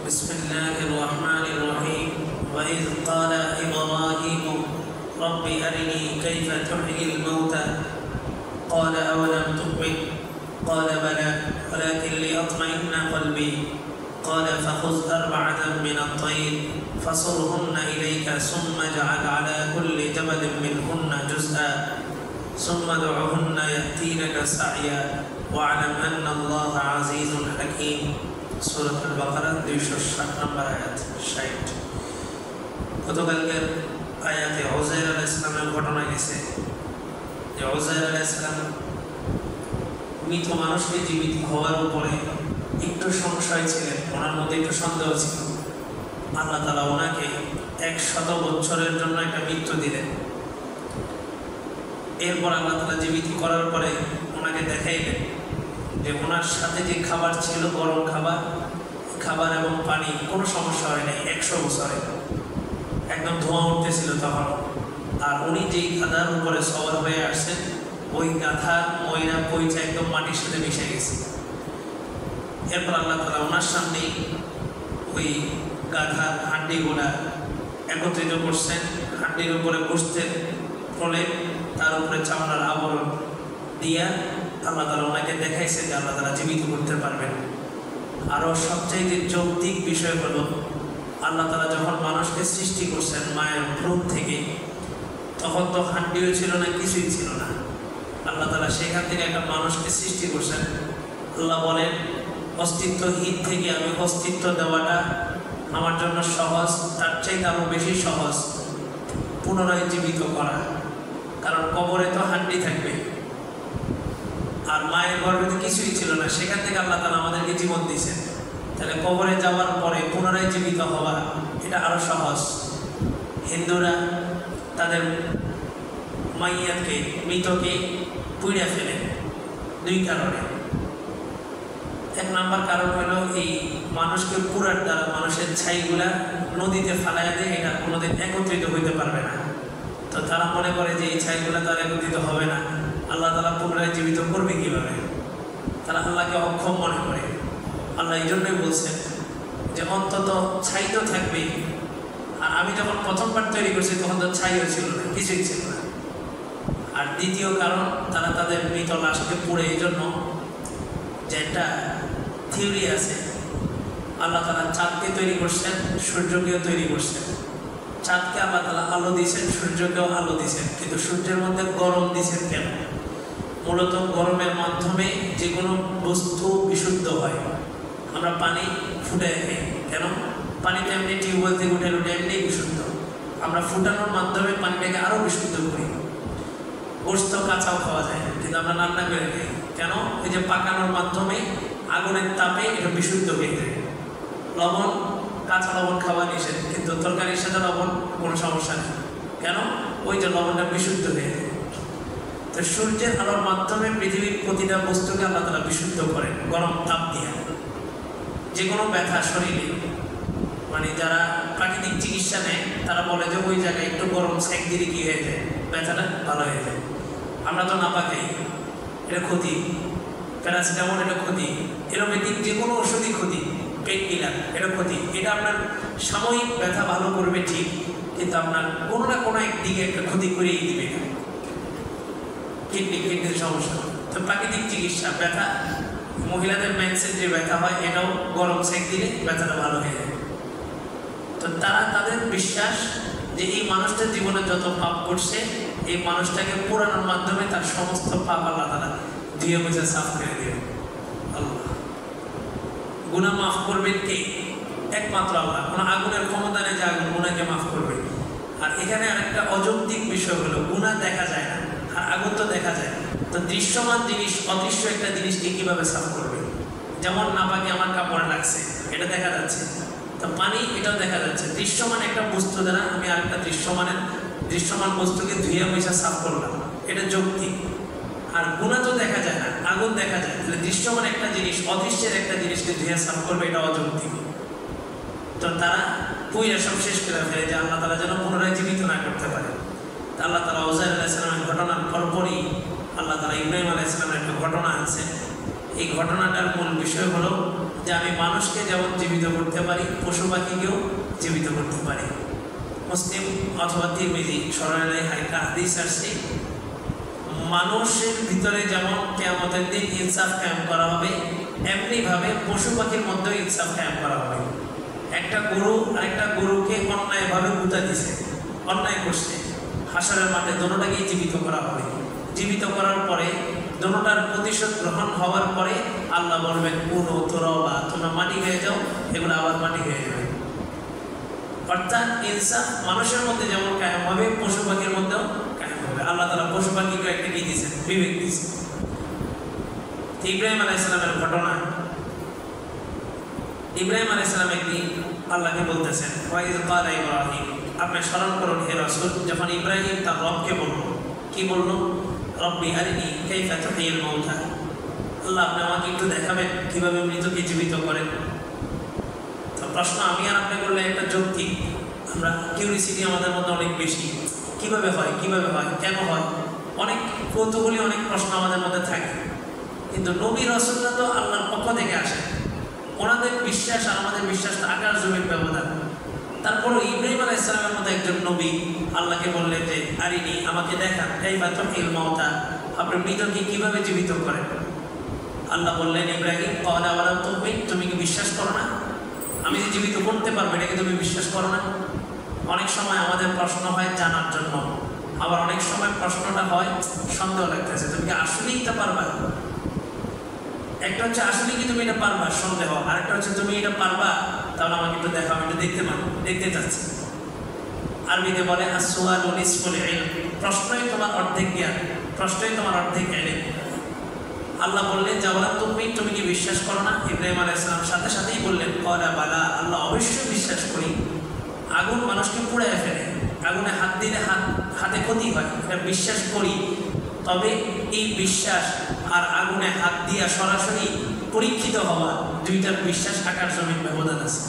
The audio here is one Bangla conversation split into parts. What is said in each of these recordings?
بسم الله الرحمن الرحيم وإذ قال إبراهيم رب أرني كيف تحيي الموتى قال أولم تؤمن قال بلى ولكن ليطمئن قلبي قال فخذ أربعة من الطير فصرهن إليك ثم اجعل على كل جبل منهن جزءا ثم ادعهن يأتينك سعيا واعلم أن الله عزيز حكيم سورة البقرة 260 নম্বর আয়াত 60 গতকালকের আয়াতে উযাইর আলাইহিস সালামের ঘটনা গেছে যে উযাইর আলাইহিস সালাম মৃত মানুষকে জীবিত হওয়ার উপরে একটু সংশয় ছিলেন, ওনার মধ্যে একটু সন্দেহ ছিল। আল্লাহ তাআলা ওনাকে 100 বছরের জন্য একটা মৃত্যু দিলেন। এরপর আল্লাহ তাআলা জীবিত করার পরে ওনাকে দেখাইলেন যে ওনার সাথে যে খাবার ছিল, গরম খাবার এবং পানি, কোনো সমস্যা হয় নাই 100 বছরে। একদম ধোঁয়া উঠতেছিল তখন। আর উনি যেই গাধার উপরে সওয়ার হয়ে আসছেন, ওই গাধার ময়লা পয়সা একদম মাটির সাথে মিশে গেছে। এরপর আল্লাহ তাআলা ওনার সামনেই ওই গাধার হাড্ডিগুলা একত্রিত করছেন, হাড্ডির উপরে বসতেন ফলে তার উপরে চামড়ার আবরণ দিয়া আল্লাহ তাআলা ওনাকে দেখাইছে যে আল্লাহ তাআলা জীবিত করতে পারবেন। আরও সবচাইতে যৌক্তিক বিষয় হলো, আল্লাহ তাআলা যখন মানুষকে সৃষ্টি করছেন মায়ের ভ্রূণ থেকে, তখন তো হাড্ডিও ছিল না, কিছুই ছিল না। আল্লাহ তাআলা সেখান থেকে একটা মানুষকে সৃষ্টি করছেন। আল্লাহ বলেন, অস্তিত্বহীন থেকে আমি অস্তিত্ব দেওয়াটা আমার জন্য সহজ, তার চাইতে আরও বেশি সহজ পুনরায় জীবিত করা। কারণ কবরে তো হাড্ডি থাকবে, আর মায়ের গর্ভে তো কিছুই ছিল না, সেখান থেকে আল্লাহ তাআলা আমাদেরকে জীবন দিয়েছেন। তাহলে কবরে যাওয়ার পরে পুনরায় জীবিত হওয়া এটা আরও সহজ। হিন্দুরা তাদের মাইয়াতকে, মৃতকে পুড়িয়ে ফেলে 2 কারণে। 1 নম্বর কারণ হলো এই মানুষকে পুরার দ্বারা মানুষের ছাইগুলা নদীতে ফালাইয়া দেয়, এটা কোনোদিন একত্রিত হইতে পারবে না। তো তারা মনে করে যে এই ছাইগুলা তার একত্রিত হবে না, আল্লাহ তাআলা পুনরায় জীবিত করবে কীভাবে? তারা আল্লাহকে অক্ষম মনে করে। আল্লাহ এই জন্যই বলছেন যে অন্তত ছাই তো থাকবেই। আর আমি যখন প্রথমবার তৈরি করছি তখন তো ছাইও ছিল না, কিছুই ছিল না। আর দ্বিতীয় কারণ, তারা তাদের মৃত লাশকে পুড়ে, এই জন্য যে একটা থিওরি আছে, আল্লাহ তাআলা চাঁদকে তৈরি করছেন, সূর্যকেও তৈরি করছেন। চাঁদকে আল্লাহ তাআলা আলো দিয়েছেন, সূর্যকেও আলো দিয়েছেন, কিন্তু সূর্যের মধ্যে গরম দিয়েছেন কেন? মূলত গরমের মাধ্যমে যে কোনো বস্তু বিশুদ্ধ হয়। আমরা পানি ফুটে খাই কেন? পানিটা এমনি টিউবওয়েল থেকে উঠে এমনি বিশুদ্ধ। আমরা ফুটানোর মাধ্যমে পানিটাকে আরও বিশুদ্ধ করি। গোশত কাঁচাও খাওয়া যায়, কিন্তু আমরা রান্না করে খাই কেন? এই যে পাকানোর মাধ্যমে আগুনের তাপে এটা বিশুদ্ধ হয়ে যায়। লবণ, কাঁচা লবণ খাওয়া নিষেধ, কিন্তু তরকারির সাথে লবণ কোনো সমস্যা নেই কেন? ওই যে লবণটা বিশুদ্ধ হয়ে যায়। তো সূর্যের আলোর মাধ্যমে পৃথিবীর প্রতিটা বস্তুকে আল্লাহ তাআলা বিশুদ্ধ করেন গরম তাপ দিয়ে। যে কোনো ব্যথা শরীরে, মানে যারা প্রাকৃতিক চিকিৎসা নেয় তারা বলে যে ওই জায়গায় একটু গরম সেক দিলে কী হয়ে যায়, ব্যথাটা ভালো হয়ে যায়। আমরা তো নাপা খাই, এটা ক্ষতি। প্যারাসিটামল এটা ক্ষতি। এলোপ্যাথিক যে কোনো ওষুধই ক্ষতি। পেন কিলার এটা ক্ষতি। এটা আপনার সাময়িক ব্যথা ভালো করবে ঠিক, কিন্তু আপনার কোনো না কোনো একদিকে একটা ক্ষতি করেই দিবে। কিডনির সমস্যা। তো প্রাকৃতিক চিকিৎসা, ব্যথা, মহিলাদের মেন্সের যে ব্যথা হয় এটাও গরম সেক দিলে ব্যথাটা ভালো হয়ে যায়। তো তারা তাদের বিশ্বাস যে এই মানুষটার জীবনে যত পাপ করছে, এই মানুষটাকে পোড়ানোর মাধ্যমে তার সমস্ত পাপ আল্লাহ তাআলা ধুয়ে মুছে সাফ করে দেবে। আল্লাহ গুনাহ মাফ করবেন কে? একমাত্র আল্লাহ। কোনো আগুনের ক্ষমতা নেই যে আগুন গুনাহকে মাফ করবে। আর এখানে আরেকটা অযৌক্তিক বিষয় হলো, গুনাহ দেখা যায় না আর আগুন তো দেখা যায়। তো দৃশ্যমান জিনিস অদৃশ্য একটা জিনিসকে কীভাবে সাফ করবে? যেমন নাপাকে আমার কাপড়ে লাগছে, এটা দেখা যাচ্ছে। তো পানি, এটাও দেখা যাচ্ছে। দৃশ্যমান একটা বস্তু দ্বারা আমি আরেকটা দৃশ্যমান বস্তুকে ধুয়ে মুছে সাফ করলাম, এটা যৌক্তিক। আর গুনাহ তো দেখা যায় না, আগুন দেখা যায়। তাহলে দৃশ্যমান একটা জিনিস অদৃশ্যের একটা জিনিসকে ধুয়ে সাফ করবে, এটা অযৌক্তিক। তো তারা পুইয়া সব শেষ করে ফেলে যে আল্লাহ তাআলা যেন পুনরায় জীবিত না করতে পারে। তা আল্লাহ তাআলা উযাইর আলাইহিস সালামের ঘটনার পরপরই আল্লাহ তাআলা ইব্রাহিম আলাইহিস সালামের একটা ঘটনা আছে। এই ঘটনাটার মূল বিষয় হলো যে আমি মানুষকে যেমন জীবিত করতে পারি, পশু পাখিকেও জীবিত করতে পারি। মুসলিম অথবা তিরমিজি সরাসরি হাদিস আসছে, মানুষের ভিতরে যেমন কিয়ামতের দিন ইনসাফ কায়েম করা হবে, এমনিভাবে পশু পাখির মধ্যেও ইনসাফ কায়েম করা হবে। একটা গরু আরেকটা গরুকে অন্যায়ভাবে গুঁতা দিছে, অন্যায় করছে, হাসরের মাঠে দোনোটাকেই জীবিত করা হবে। জীবিত করার পরে দোনোটার প্রতিশোধ গ্রহণ হওয়ার পরে আল্লাহ বলবেন কোনো তোরা তোমরা মাটি হয়ে যাও, এগুলো আবার মাটি হয়ে যাবে। অর্থাৎ ইনসাফ মানুষের মধ্যে যেমন কায়েম হবে, পশু পাখির মধ্যেও কায়েম হবে। আল্লাহ তাআলা পশু পাখিকে একটা কি দিয়েছেন? বিবেক দিয়েছেন। ইব্রাহিম আলাইহিস সালামের ঘটনা, ইব্রাহিম আলাইহিস সালাম একদিন আল্লাহকে বলতেছেন, ওয়াইজ ক্বালা ইব্রাহিম, আপনি স্মরণ করুন হে রাসূল, যখন ইব্রাহিম তার রবকে বলল, কি বলল? রব্বি আরিনি কাইফা তুহয়িল মাউতা, আল্লাহ আপনি আমাকে একটু দেখাবেন কিভাবে মৃতকে জীবিত করেন। তো প্রশ্ন আমি আর আপনি করলে একটা যৌক্তিক, আমরা কিউরিসিটি আমাদের মধ্যে অনেক বেশি, কিভাবে হয়, কিভাবে হয়, কেন হয়, অনেক কৌতূহলী অনেক প্রশ্ন আমাদের মধ্যে থাকে। কিন্তু নবী রাসূলরা তো আল্লাহর পক্ষ থেকে আসে, ওনাদের বিশ্বাস আর আমাদের বিশ্বাসটা আকাশ জমির ব্যবধান। তারপরও ইব্রাহিম আলাইহিস সালামের মতো একজন নবী আল্লাহকে বললেন যে আরিনি, আমাকে দেখান কাইফা তুহয়িল মাউতা, আপনি মৃতকে কিভাবে জীবিত করেন। আল্লাহ বললেন, ইব্রাহিম ক্বালা ওয়ালাম তুমিন, তুমি কি বিশ্বাস করো না? আমি যে জীবিত করতে পারবো এটাকে তুমি বিশ্বাস করো না? অনেক সময় আমাদের প্রশ্ন হয় জানার জন্য, আবার অনেক সময় প্রশ্নটা হয় সন্দেহ লাগতেছে, তুমি কি আসলেই এটা পারবা? একটা হচ্ছে আসলে কি তুমি এটা পারবা, সন্দেহ। আরেকটা হচ্ছে তুমি এটা পারবা, তাহলে আমাকে একটু দেখাও, আমি একটু দেখতে চাচ্ছি। আরবিতে বলে আসওয়ালু নিসফুল ইলম, প্রশ্নই তোমার অর্ধেক জ্ঞান, প্রশ্নই তোমার অর্ধেক ইলম। আল্লাহ বললেন যাওয়ালা তুমি কি বিশ্বাস করো না? ইব্রাহিম আলাইহিস সালাম সাথে সাথেই বললেন ক্বালা বালা, আল্লাহ অবশ্যই বিশ্বাস করি। আগুন মানুষকে পুড়ায় ফেলে, আগুনে হাত দিলে হাতে ক্ষতি হয়, এটা বিশ্বাস করি। তবে এই বিশ্বাস আর আগুনে হাত দিয়া সরাসরি পরীক্ষিত হওয়া, দুইটার বিশ্বাস আকাশ জমির ব্যবধান আছে।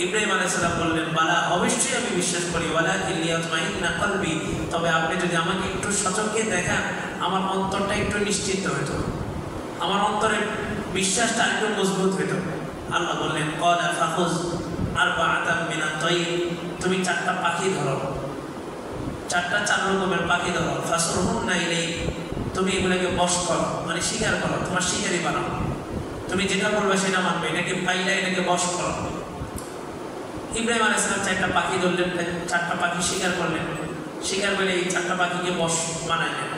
ইব্রাহিম আলাইহিস সালাম বললেন বালা, অবশ্যই আমি বিশ্বাস করি, ওয়ালাকিন লিয়াতমাইন্না কলবি, তবে আপনি যদি আমাকে একটু সচক্ষে দেখান আমার অন্তরটা একটু নিশ্চিত হইতো, আমার অন্তরের বিশ্বাসটা একটু মজবুত হইতো। আল্লাহ বললেন ক্বালা ফাখুজ আরবাআতাম মিনাত তায়র, তুমি 4টা পাখি ধরো, 4 রকমের পাখি ধরো, ফাসরহুন্না ইলাইক, তুমি এগুলোকে বশ করো, মানে শিকার করো, তোমার শিকারি বানাও, তুমি যেটা বলবে সেটা মানবে, এটাকে পাইলা, এটাকে বশ করো। ইব্রাহিম আলাইহিস সালাম 4টা পাখি ধরলেন, 4টা পাখি শিকার করলেন, শিকার করে এই 4টা পাখিকে বশ বানাইলেন,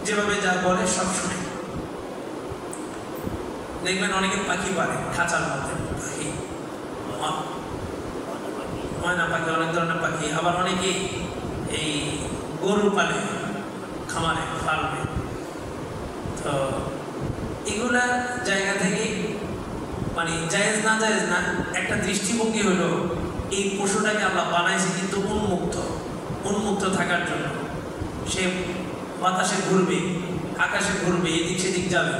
যেভাবে যা বলে সব শুনে। দেখবেন অনেকে পাখি পারে খাঁচার মধ্যে, পাখি ময়না পাখি, অনেক ধরনের পাখি। আবার অনেকে এই গরু পালে খামারে, ফার্মে। তো এগুলা জায়গা থেকে মানে জায়েজ না, একটা দৃষ্টিভঙ্গি হলো এই পশুটাকে আল্লাহ বানাইছে কিন্তু উন্মুক্ত থাকার জন্য। সে বাতাসে ঘুরবে, আকাশে ঘুরবে, এদিক সেদিক যাবে।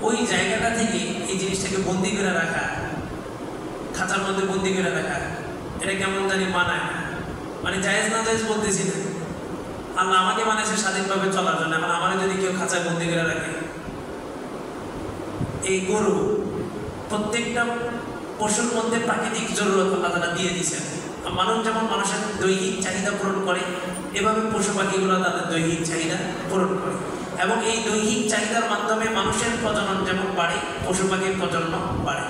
ওই জায়গাটা থেকে এই জিনিসটাকে বন্দি করে রাখা, খাঁচার মধ্যে বন্দি করে রাখা, এটা কেমন জানি মানায় না। মানে জায়েজ না জায়েজ বলতেছি না, আল্লাহ আমাকে বানাইছে স্বাধীনভাবে চলার জন্য। এখন আমার যদি কেউ খাঁচায় বন্দি করে রাখে, এই গরু প্রত্যেকটা পশুর মধ্যে প্রাকৃতিক জরুরত আল্লাহ তাআলা দিয়ে দিয়েছেন। মানুষ যেমন মানুষের দৈহিক চাহিদা পূরণ করে, এভাবে পশু পাখিগুলো তাদের দৈহিক চাহিদা পূরণ করে, এবং এই দৈহিক চাহিদার মাধ্যমে মানুষের প্রজনন যেমন বাড়ে, পশু পাখির প্রজনন বাড়ে।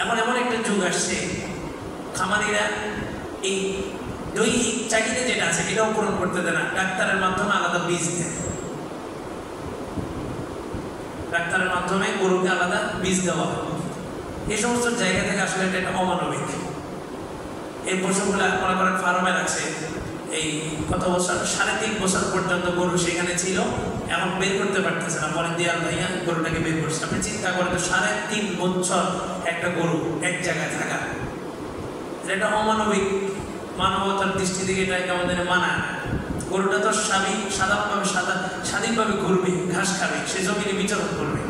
এখন এমন একটা যুগ আসছে, খামারিরা এই দৈহিক চাহিদা যেটা আছে এটাও পূরণ করতে দেয় না, ডাক্তারের মাধ্যমে আলাদা বীজ দেয়, ডাক্তারের মাধ্যমে গরুকে আলাদা বীজ দেওয়া হয়। এই সমস্ত জায়গা থেকে আসলে এটা অমানবিক। এই পশুগুলা মনে করেন ফার্মে রাখছে, এই কত বছর, 3.5 বছর পর্যন্ত গরু সেখানে ছিল, এখন বের করতে পারতেছে না, পরে দেয়াল ভাইয়া গরুটাকে বের করছে। আপনি চিন্তা করেন তো 3.5 বছর একটা গরু এক জায়গায় থাকা, এটা অমানবিক। মানবতার দৃষ্টি থেকে এটা কেমন যেন মানায় না। গরুটা তো সাধারণভাবে স্বাধীনভাবে ঘুরবে, ঘাস খাবে, সে জমিনে বিচরণ করবে,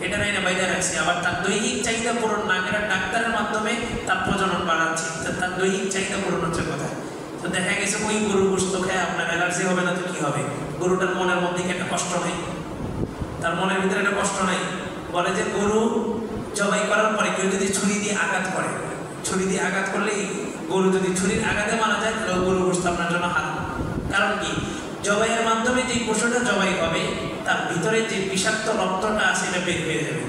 এটা নাই না বাইরে রাখছে। আবার তার দৈহিক চাহিদা পূরণ না করে ডাক্তারের মাধ্যমে তার প্রজনন বাড়াচ্ছে, তার দৈহিক চাহিদা পূরণ হচ্ছে কোথায়? তো দেখা গেছে ওই গরু গোশত খেয়ে আপনার অ্যালার্জি হবে না তো কি হবে? গরুটার মনের মধ্যে কি একটা কষ্ট নেই? তার মনের ভিতরে একটা কষ্ট নাই। বলে যে গরু জবাই করার পরে কেউ যদি ছুরি দিয়ে আঘাত করে, ছুরি দিয়ে আঘাত করলে গরু যদি ছুরির আঘাতে মারা যায় তাহলে গরু গোশত আপনার জন্য হারাম। কারণ কি, জবাইয়ের মাধ্যমে যে পশুটা জবাই হবে তার ভিতরে যে বিষাক্ত রক্তটা আছে এটা বের হয়ে যাবে।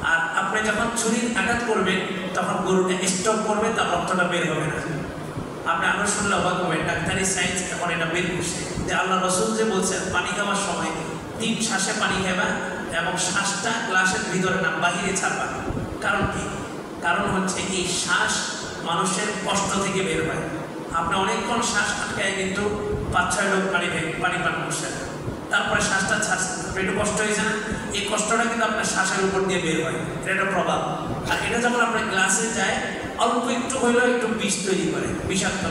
আর আপনি যখন ছুরির আঘাত করবেন তখন গরুটা স্টপ করবে, তার রক্তটা বের হবে না। আপনি আরো শুনলে অবাক হবেন, ডাক্তারি সায়েন্স এখন এটা বের করছে যে আল্লাহ রসুল যে বলছেন পানি খাওয়ার সময় 3 শ্বাসে পানি খাবা এবং শ্বাসটা গ্লাসের ভিতরে না বাহিরে ছাড়বা। কারণ কি, কারণ হচ্ছে এই শ্বাস মানুষের কষ্ট থেকে বের হয়। আপনি অনেকক্ষণ শ্বাস আটকায় কিন্তু 5-6 লোক পানি পান করছেন, তারপরে শ্বাসটা ছাড়ছেন, একটু কষ্ট হয়েছে না, এই কষ্টটা কিন্তু আপনার শ্বাসের উপর দিয়ে বের হয়, এটা একটা প্রভাব। আর এটা যখন আপনার গ্লাসে যায় অল্প একটু হইলেও একটু বিষ তৈরি করে, বিষাক্ত,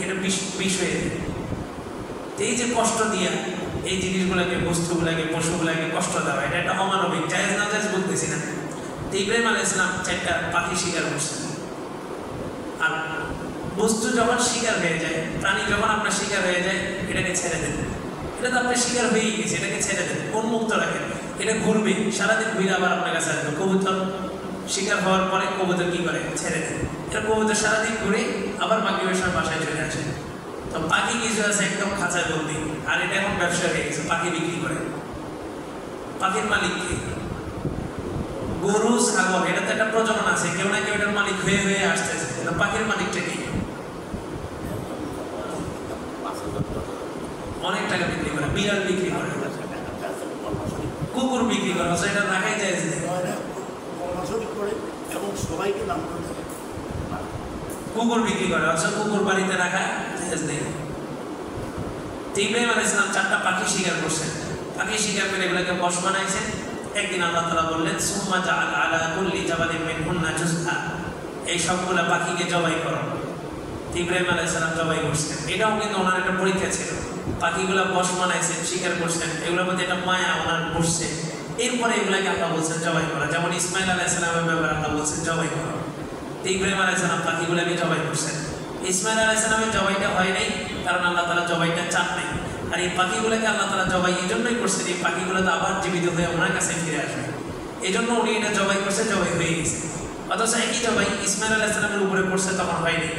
এটা বিষ হয়ে যায়। এই যে কষ্ট দিয়া এই জিনিসগুলোকে, বস্তুগুলাকে, পশুগুলাকে কষ্ট দেওয়া, এটা একটা অমানবিক, জায়েজ না জায়েজ বলতেছি না। তো ইব্রাহিম আলাইহিস সালাম 4টা পাখি শিকার করছেন। আর বস্তু যখন শিকার হয়ে যায়, প্রাণী যখন আপনার শিকার হয়ে যায়, এটাকে ছেড়ে দেন। এটা তো আপনার শিকার হয়েই গেছে, এটাকে ছেড়ে দেন, উন্মুক্ত রাখেন, এটা ঘুরবে সারাদিন, ঘুরে আবার আপনার কাছে আসবে। কবুতর শিকার হওয়ার পরে কবুতর কি করে, ছেড়ে দেন। এটা কবুতর সারাদিন ঘুরে আবার মাগরিবের সময় বাসায় চলে আসে। তো পাখি কিছু আছে একদম খাঁচায় বন্দি, আর এটা এখন ব্যবসা হয়ে গেছে, পাখি বিক্রি করে। পাখির মালিককে গরু, ছাগল, এটা তো একটা প্রজনন আছে, কেউ না কেউ এটার মালিক হয়ে হয়ে আসতেছে। পাখির মালিকটা কি অনেক টাকা বিক্রি করে, বিড়াল বিক্রি করে, কুকুর বিক্রি করে, এটা রাখাই যায় এবং সবাইকে দাম করে কুকুর বিক্রি করে, কুকুর বাড়িতে রাখা নেই। ইব্রাহিম আলাইহিস সালাম 4টা পাখি শিকার করছেন। পাখি শিকার করে এগুলোকে বশ বানাইছেন। একদিন আল্লাহ তাআলা বললেন, সুম্মা জাআল আলা কুল্লি জাবালিন মিনহুন্না জুজআ, এই সবগুলা পাখিকে জবাই করো। ইব্রাহিম আলাইহিস সালাম জবাই করছেন। এটাও কিন্তু ওনার একটা পরীক্ষা ছিল। পাখিগুলা বশ বানাইছেন, শিকার করছেন, এগুলোর মধ্যে একটা মায়া ওনার বসছে। এরপরে এগুলাকে আল্লাহ বলছেন জবাই করা। যেমন ইসমাইল আলাইহিস সালামের ব্যাপারে আল্লাহ বলছেন জবাই করো। ইব্রাহিম আলাইহিস সালাম পাখিগুলাকে জবাই করছেন। ইসমাইল আলাইহিস সালামের জবাইটা হয় নাই, কারণ আল্লাহ তাআলা জবাইটা চান নাই। আর এই পাখিগুলোকে আল্লাহ তাআলা জবাই এই জন্যই করছেন, এই পাখিগুলো তো আবার জীবিত হয়ে ওনার কাছে ফিরে আসবে, এই জন্য উনি এটা জবাই করছে, জবাই হয়ে গেছে। অথচ একই জবাই ইসমাইল আলাইহিস সালামের উপরে করছে, তখন হয়নি।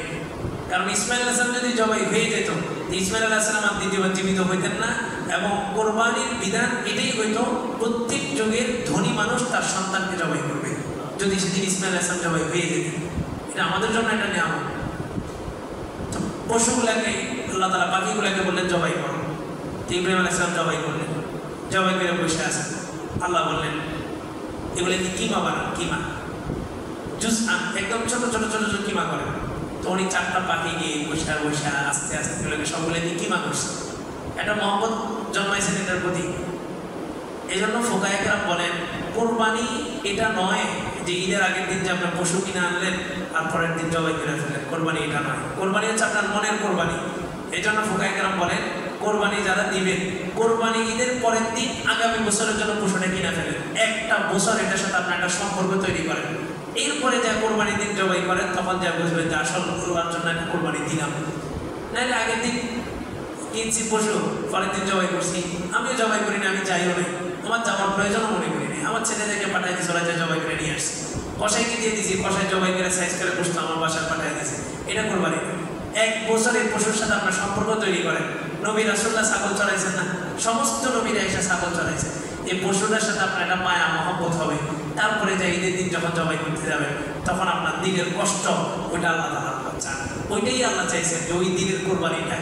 কারণ ইসমাইল আলাইহিস সালাম যদি জবাই হয়ে যেত, ইসমাইল আলাইহিস সালাম আর দ্বিতীয়বার জীবিত হইতেন না। এবং কোরবানির বিধান এটাই হইতো, প্রত্যেক যুগের ধনী মানুষ তার সন্তানকে জবাই করবে, যদি সেদিন ইসমাইল আলাইহিস সালাম জবাই হয়ে যেত। এটা আমাদের জন্য একটা নিয়ামত। তো পশুগুলাকে আল্লাহ তাআলা পাখিগুলাকে বললেন জবাই করো। ইব্রাহিম আলাইহিস সালাম জবাই করলেন, জবাই করে বসে আছেন। আল্লাহ বললেন এগুলোকে কিমা বানান, কিমা জুজআ, একদম ছোট ছোট ছোট ছোট কিমা করেন। তো উনি 4টা পাখি গিয়ে বসে বসে আস্তে আস্তে এগুলোকে সবগুলোকে কিমা করছে। একটা মহব্বত জন্মাইছেন এটার প্রতি। এই জন্য ফুকায়ে কেরাম বলেন কোরবানি এটা নয় যে ঈদের আগের দিন যে আপনার পশু কিনে আনলেন আর পরের দিন জবাই করে ফেলেন, কোরবানি এটা নয়। কোরবানি হচ্ছে আপনার মনের কোরবানি। এই জন্য ফুকায়ে কেরাম বলেন কোরবানি যারা দিবেন, কোরবানি ঈদের পরের দিন আগামী বছরের জন্য পশুটা কিনে ফেলেন, একটা বছর এটার সাথে আপনার একটা সম্পর্ক তৈরি করেন। এরপরে যা কোরবানি দিন জবাই করেন, তখন যা বুঝবেন যে আসল আল্লাহর জন্য একটা কোরবানি দিলাম। নাহলে আগের দিন কিনছি পশু, পরের দিন জবাই করছি, আমিও জবাই করি না, আমি যাইও নাই, আমার যাওয়ার প্রয়োজনও মনে করি নাই। আমার ছেলেদেরকে পাঠাই দিয়েছে, ওরা যা জবাই করে নিয়ে আসছে, কষাইকে দিয়ে দিয়েছি, কষাই জবাই করে সাইজ করে বসতো আমার বাসায় পাঠাই দিয়েছে। এটা কোরবানি। 1 বছরের পশুর সাথে আপনার সম্পর্ক তৈরি করেন। নবী রাসূলুল্লাহ ছাগল চড়াইছেন না, সমস্ত নবীরা এসে ছাগল চড়াইছে। এই পশুটার সাথে আপনার একটা মায়া মহব্বত হবে। তারপরে যে ঈদের দিন যখন জবাই করতে যাবেন, তখন আপনার দিনের কষ্ট ওইটা আল্লাহ তাআলা চান। ওইটাই আল্লাহ চাইছেন যে ওই দিনের কোরবানিটা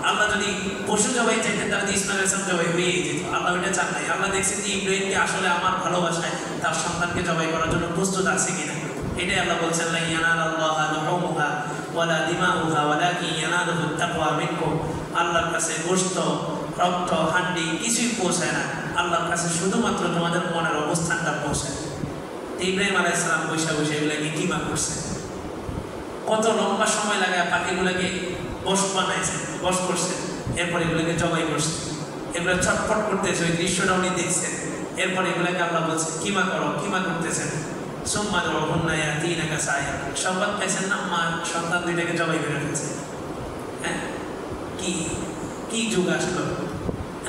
আল্লাহ যদি পশু জবাই চাইতেন তাহলে ইসমাইল আলাইহিস সালাম জবাই হয়েই যেত। আল্লাহ ওইটা চান নাই। আল্লাহ দেখছেন যে ইব্রাহিমকে আসলে আমার ভালোবাসায় তার সন্তানকে জবাই করার জন্য প্রস্তুত আছে কিনা। এটাই আল্লাহ বলছেন লা ইয়ানালাল্লাহু লুহুমুহা ওয়ালা দিমাউহা ওয়ালাকিন ইয়ানালুহু তাকওয়া মিনকুম। আল্লাহর কাছে গোশত, রক্ত, হান্ডি কিছুই পৌঁছায় না, আল্লাহর কাছে শুধুমাত্র তোমাদের মনের অবস্থানটা পৌঁছায়। ইব্রাহিম আলাইহিস সালাম বসে বসে এগুলাকে কিমা করছে। কত লম্বা সময় লাগে পাখিগুলোকে বশ বানাইছেন, বশ করছেন, এরপর এগুলোকে জবাই করছেন। এগুলো ছটফট করতেছে, ওই দৃশ্যটা উনি দেখছেন। এরপর এগুলোকে আল্লাহ বলছে কিমা করো, কিমা করতেছেন। সোম্মাদ রহুন্নায়া তিনাকা সায়া, সংবাদ পাইছেন না মা সন্তান 2টাকে জবাই করে ফেলছে। হ্যাঁ, কি কি যুগ আসলো,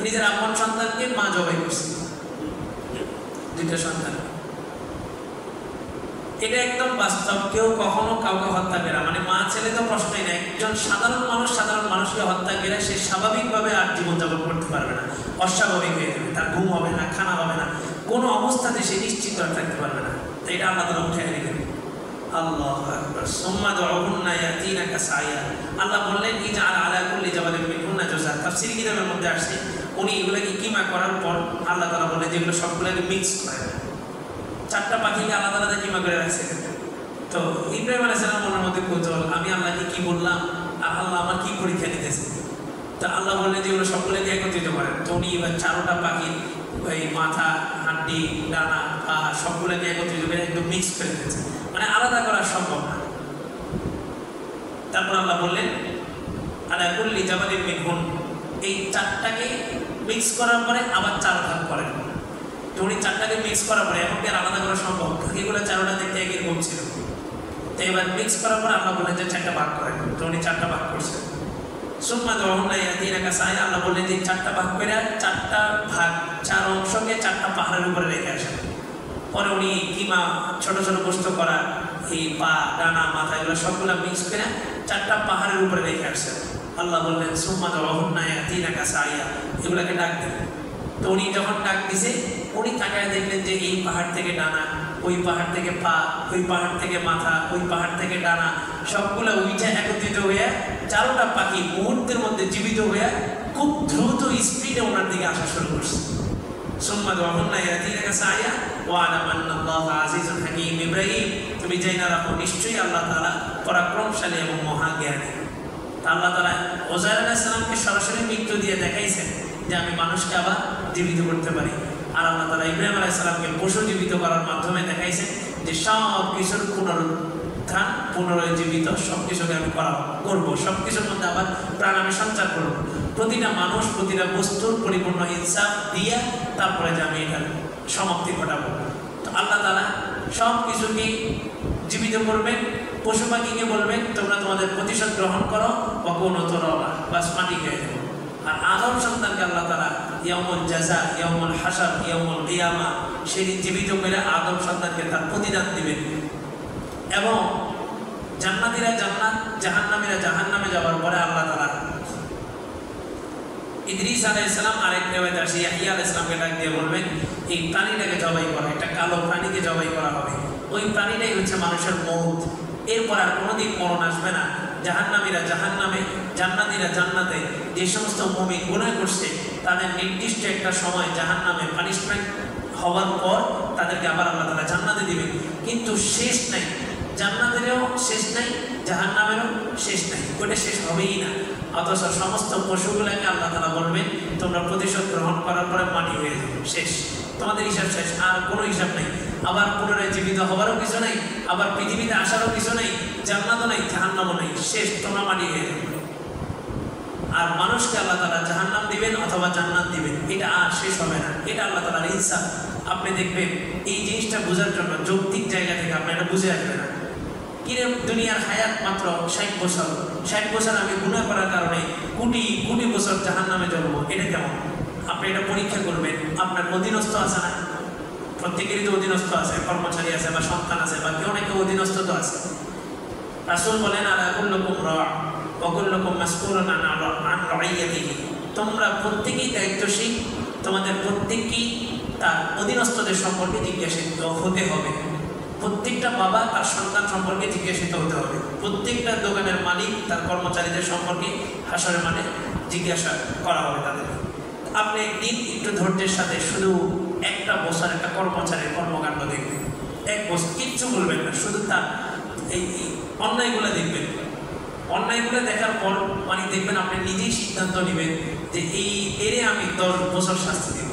নিজের আপন সন্তানকে মা জবাই করছে, 2টা সন্তান। এটা একদম বাস্তব। কেউ কখনো কাউকে হত্যা করে, মানে মা ছেলে তো প্রশ্নই না, একজন সাধারণ মানুষকে হত্যা করে সে স্বাভাবিকভাবে আর জীবনযাপন করতে পারবে না, অস্বাভাবিক হয়ে যাবে, তার ঘুম হবে না, খানা হবে না, কোনো অবস্থাতে সে নিশ্চিত থাকতে পারবে না। তো এটা আল্লাহ তাআলা উঠে দিলেন। আল্লাহু আকবার। সুম্মা দুউহুন্না ইয়াতিনাকা সাইয়া। আল্লাহ বললেন ইজআল আলা কুল্লি জাবালিন মিনহুন্না জুযা। তাফসীর কিতাবের মধ্যে আসছে উনি এগুলোকে কিমা করার পর আল্লাহ তাআলা বলেন যে এগুলো সবগুলোকে মিক্স করে দেন। চারটা পাখিকে আল্লাহ তাআলা কিমা করে রাখছিলেন। তো ইব্রাহিম আলাইহিস সালাম মনের মধ্যে কৌতূহল, আমি আল্লাহকে কি বললাম আর আল্লাহ আমার কি পরীক্ষা নিতেছে। তো আল্লাহ বললেন যে এগুলো সবগুলোকে একত্রিত করেন। তো উনি এবার চারোটা পাখির ওই মাথা, হাড্ডি, ডানা, পা সবগুলোকে একত্রিত করে একদম মিক্স করে দিয়েছে, মানে আলাদা করা সম্ভব না। তারপর আল্লাহ বললেন আলা কুল্লি জাবালিন মিনহুন, এই চারটাকে মিক্স করার পরে আবার চার ভাগ করেন। তো উনি চারটাকে মিক্স করার পরে এখন কি আর আলাদা করা সম্ভব? এগুলো চারোটা দেখতে একই রকম ছিল। তো এবার মিক্স করার পর আল্লাহ বললেন যে চারটা ভাগ করেন। তো উনি চারটা ভাগ করছেন। সুম্মা দুউহুন্না ইয়াতিনাকা সাইয়া। আল্লাহ বললেন যে চারটা ভাগ করে, চারটা ভাগ, চার অংশকে চারটা পাহাড়ের উপরে রেখে আসেন। পরে উনি কিমা ছোট ছোট গোস্ত করা এই পা, ডানা, মাথা এগুলো সবগুলো মিক্স করে চারটা পাহাড়ের উপরে রেখে আসছেন। আল্লাহ বললেন সুম্মা দুউহুন্না ইয়াতিনাকা সাইয়া, এগুলোকে ডাক দেন। তো উনি যখন ডাক দিছে উনি তাকায় দেখলেন যে এই পাহাড় থেকে ডানা, ওই পাহাড় থেকে পা, ওই পাহাড় থেকে মাথা, ওই পাহাড় থেকে ডানা সবগুলো উইঠে একত্রিত হয়ে চারোটা পাখি মুহূর্তের মধ্যে জীবিত হয়ে খুব দ্রুত স্পিডে ওনার দিকে আসা শুরু করছে। সুম্মা দুউহুন্না ইয়াতিনাকা সাইয়া ওয়া আলাম আন্নাল্লাহা আজিজুন হাকীম। ইব্রাহিম, তুমি জাইনা রাখো নিশ্চয়ই আল্লাহ তাআলা পরাক্রমশালী এবং মহাজ্ঞানী। আল্লাহ তাআলা উযাইর আলাইহিস সালামকে সরাসরি মৃত্যু দিয়ে দেখাইছেন যে আমি মানুষকে আবার জীবিত করতে পারি। আর আল্লাহ তাআলা ইব্রাহিম আলাইহিস সালামকে পশু জীবিত করার মাধ্যমে দেখাইছেন যে সব কিছুর পুনরুত্থান, পুনরুজ্জীবিত সব কিছুকে আমি করবো, সব কিছুর মধ্যে আবার প্রাণ আমি সঞ্চার করবো। প্রতিটা মানুষ, প্রতিটা বস্তুর পরিপূর্ণ ইনসাফ দিয়ে তারপরে যে আমি এটার সমাপ্তি ঘটাবো। তো আল্লাহ তাআলা সব কিছুকে জীবিত করবেন। পশু পাখিকে বলবেন তোমরা তোমাদের প্রতিশোধ গ্রহণ করো, ওয়াকুনু তুরাবা, বাস মাটি হয়ে যাবে। আর আদম সন্তানকে আল্লাহ তাআলা ইয়াউমুল জাযা, ইয়াউমুল হাসর, ইয়াউমুল কিয়ামা সেদিন জীবিত করে আদম সন্তানকে তার প্রতিদান দিবেন। এবং জান্নাতীরা জান্নাত, জাহান্নামীরা জাহান্নামে যাওয়ার পরে আল্লাহ তাআলা ইদ্রিস আলাইহিস সালাম, আরেক রিওয়ায়াতে আসে ইয়াহইয়া আলাইহিস সালামকে ডাক দিয়ে বলবেন এই প্রাণীটাকে জবাই করা, একটা কালো প্রাণীকে জবাই করা হবে। ওই প্রাণীটাই হচ্ছে মানুষের মউত। এরপর আর কোনোদিন মরণ আসবে না। জাহান্নামীরা জাহান্নামে, জান্নাতীরা জান্নাতে। যে সমস্ত মুমিন গুনাহ করছে তাদের নির্দিষ্ট একটা সময় জাহান্নামে পানিশমেন্ট হওয়ার পর তাদেরকে আবার আল্লাহ তাআলা জান্নাতে দিবেন। কিন্তু শেষ নাই, জান্নাতেরও শেষ নাই, জাহান্নামেরও শেষ নাই, ওটা শেষ হবেই না। অথচ সমস্ত পশুগুলোকে আল্লাহ তাআলা বলবেন তোমরা প্রতিশোধ গ্রহণ করার পরে মাটি হয়ে যাবে, শেষ, তোমাদের হিসাব শেষ, আর কোনো হিসাব নেই। আবার পুনরায় জীবিত হবারও কিছু নেই, আবার পৃথিবীতে আসারও কিছু নেই, জান্নাতও নেই, জাহান্নামও নেই, শেষ, তোমরা মাটি হয়ে যাবে। আর মানুষকে আল্লাহ তাআলা জাহান্নাম দিবেন অথবা জান্নাত দিবেন, এটা আর শেষ হবে না। এটা আল্লাহ তাআলার ইনসাফ। আপনি দেখবেন এই জিনিসটা বোঝার জন্য যৌক্তিক জায়গা থেকে আপনি এটা বুঝে আসবে না। কিরে দুনিয়ার হায়াত মাত্র 60 বছর, 60 বছর আমি গুনাহ করার কারণে কোটি কোটি বছর জাহান্নামে জ্বলবো, এটা কেমন? আপনি এটা পরীক্ষা করবেন। আপনার অধীনস্থ আছে না? প্রত্যেকেরই তো অধীনস্থ আছে, কর্মচারী আছে বা সন্তান আছে বা কেউ না কেউ অধীনস্থ তো আছে। রাসূল বলেন আলা কুল্লুকুম রা' ওয়া কুল্লুকুম মাসউলুন আন রাইয়াতিহি। তোমরা প্রত্যেকেই দায়িত্বশীল, তোমাদের প্রত্যেককেই তার অধীনস্থদের সম্পর্কে জিজ্ঞাসিত হতে হবে। প্রত্যেকটা বাবা তার সন্তান সম্পর্কে জিজ্ঞাসিত হতে হবে। প্রত্যেকটা দোকানের মালিক তার কর্মচারীদের সম্পর্কে হাসরের মানে জিজ্ঞাসা করা হবে তাদের। আপনি একদিন একটু ধৈর্যের সাথে শুধু একটা বছর একটা কর্মচারীর কর্মকাণ্ড দেখবেন, এক বছর কিচ্ছু বলবেন না, শুধু তার এই অন্যায়গুলো দেখবেন। অন্যায়গুলো দেখার পর মানে দেখবেন আপনি নিজেই সিদ্ধান্ত নেবেন যে এই এরে আমি 10 বছর শাস্তি দেব,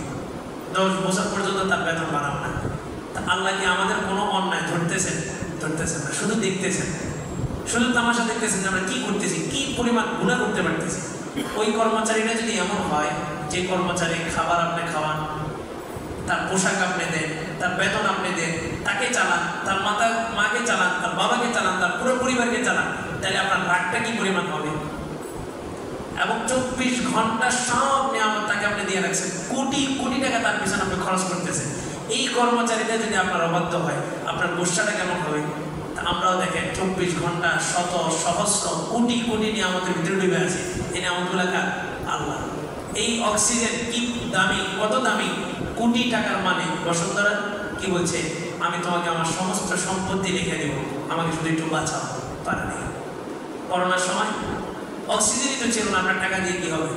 10 বছর পর্যন্ত তার বেতন বাড়াবো না। তা আল্লাহ কি আমাদের কোনো অন্যায় ধরতেছেন? ধরতেছেন না, শুধু দেখতেছেন, শুধু তামাশা দেখতেছেন যে আমরা কি করতেছি, কি পরিমাণ গুনাহ করতে পারতেছি। ওই কর্মচারীটা যদি এমন হয় যে কর্মচারী খাবার আপনি খাওয়ান, তার পোশাক আপনি দেন, তার বেতন আপনি দেন, তাকে চালান, তার মাকে চালান, তার বাবাকে চালান, তার পুরো পরিবারকে চালান, তাহলে আপনার রাগটা কি পরিমাণ হবে? এবং 24 ঘন্টা সব নিয়ামত তাকে আপনি দিয়ে রাখছেন, কোটি কোটি টাকা তার পিছনে আপনি খরচ করতেছেন। এই কর্মচারীটা যদি আপনার অবাধ্য হয়, আপনার গোসাটা কেমন হবে? আমরাও দেখেন 24 ঘন্টা শত সহস্র কোটি কোটি নিয়ামতের ভিতরে ডুবে আছে। এই নিয়ামতগুলো কার? আল্লাহ। এই অক্সিজেন কি দামি, কত দামি, কোটি টাকার মানে। বসুন্ধরা কি বলছে? আমি তোমাকে আমার সমস্ত সম্পত্তি লিখে দেব, আমাকে শুধু একটু বাঁচাও। পারেনি। করোনার সময় অক্সিজেনই তো ছিল না, আপনার টাকা দিয়ে কি হবে?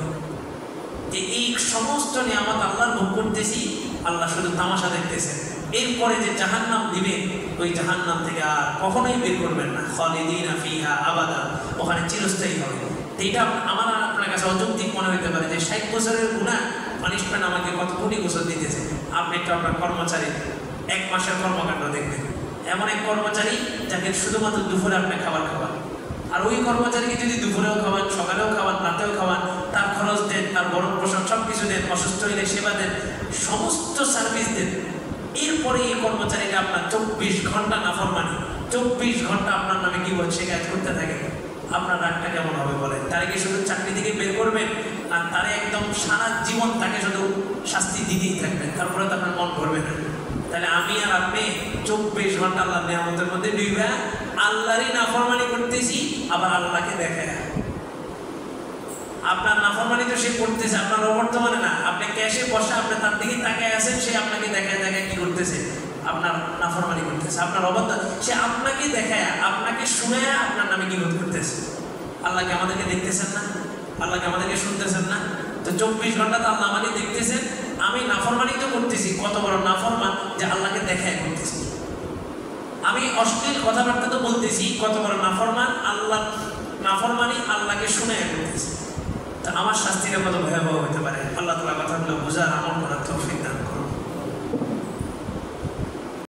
যে এই সমস্ত নিয়ামত আল্লাহর ভোগ করতেছি, আল্লাহ শুধু তামাশা দেখতেছেন। এরপরে যে জাহান্নাম দিবে, ওই জাহান্নাম থেকে আর কখনোই বের করবেন না। খালিদিনা ফিহা আবাদা, ওখানে চিরস্থায়ী হবে। এইটা আমার আপনার কাছে অযৌক্তিক মনে হতে পারে যে 60 বছরের গুনাহ পানিশমেন্ট আমাকে কত কোটি বছর দিতেছে। আপনি একটু আপনার কর্মচারী 1 মাসের কর্মকাণ্ড দেখবেন। এমন এক কর্মচারী যাকে শুধুমাত্র দুপুরে আপনি খাবার খাওয়ান, আর ওই কর্মচারীকে যদি দুপুরেও খাওয়ান, সকালেও খাওয়ান, রাতেও খাওয়ান, তার খরচ দেন, তার বরণ পোষণ সব কিছু দেন, অসুস্থ হইলে সেবা দেন, সমস্ত সার্ভিস দেন, এরপরে এই কর্মচারীকে আপনার 24 ঘন্টা নাফরমানি, 24 ঘন্টা আপনার নামে কি বলছে কাজ করতে থাকে, আপনার রাগটা কেমন হবে বলেন? তারে কি শুধু চাকরি থেকে বের করবেন, না তারে একদম সারা জীবন তাকে শুধু শাস্তি দিতেই থাকবেন, তারপরে তো আপনার মন ভরবে না? তাহলে আমি আর আপনি 24 ঘন্টা আল্লাহ নিয়ামতের মধ্যে ডুবে আল্লাহরই নাফরমানি করতেছি, আবার আল্লাহকে দেখায়। আপনার নাফরমানি তো সে করতেছে, আপনার অবর্তমানে না। আপনি ক্যাশে বসে আপনি তার দিকে তাকায় আছেন, সে আপনাকে দেখায় দেখায় কি করতেছে? আপনার নাফরমানি করতেছে। আপনার অবদ্ধ সে আপনাকে দেখায়, আপনাকে শুনায় আপনার নামে কি করতেছে? আল্লাহকে আমাদেরকে দেখতেছেন না? আল্লাহকে আমাদেরকে শুনতেছেন না? তো 24 ঘন্টা তো আল্লাহ আমাকে দেখতেছেন। আমি নাফরমানি তো করতেছি, কত বড় নাফরমান যে আল্লাহকে দেখায় করতেছি। আমি অশ্লীল কথাবার্তা তো বলতেছি, কত বড় নাফরমান, আল্লাহ নাফরমানি আল্লাহকে শুনায় করতেছি। তা আমার শাস্তিটা কত ভয়াবহ হতে পারে। আল্লাহ তাআলা কথাগুলো বোঝার, আমল করার তৌফিক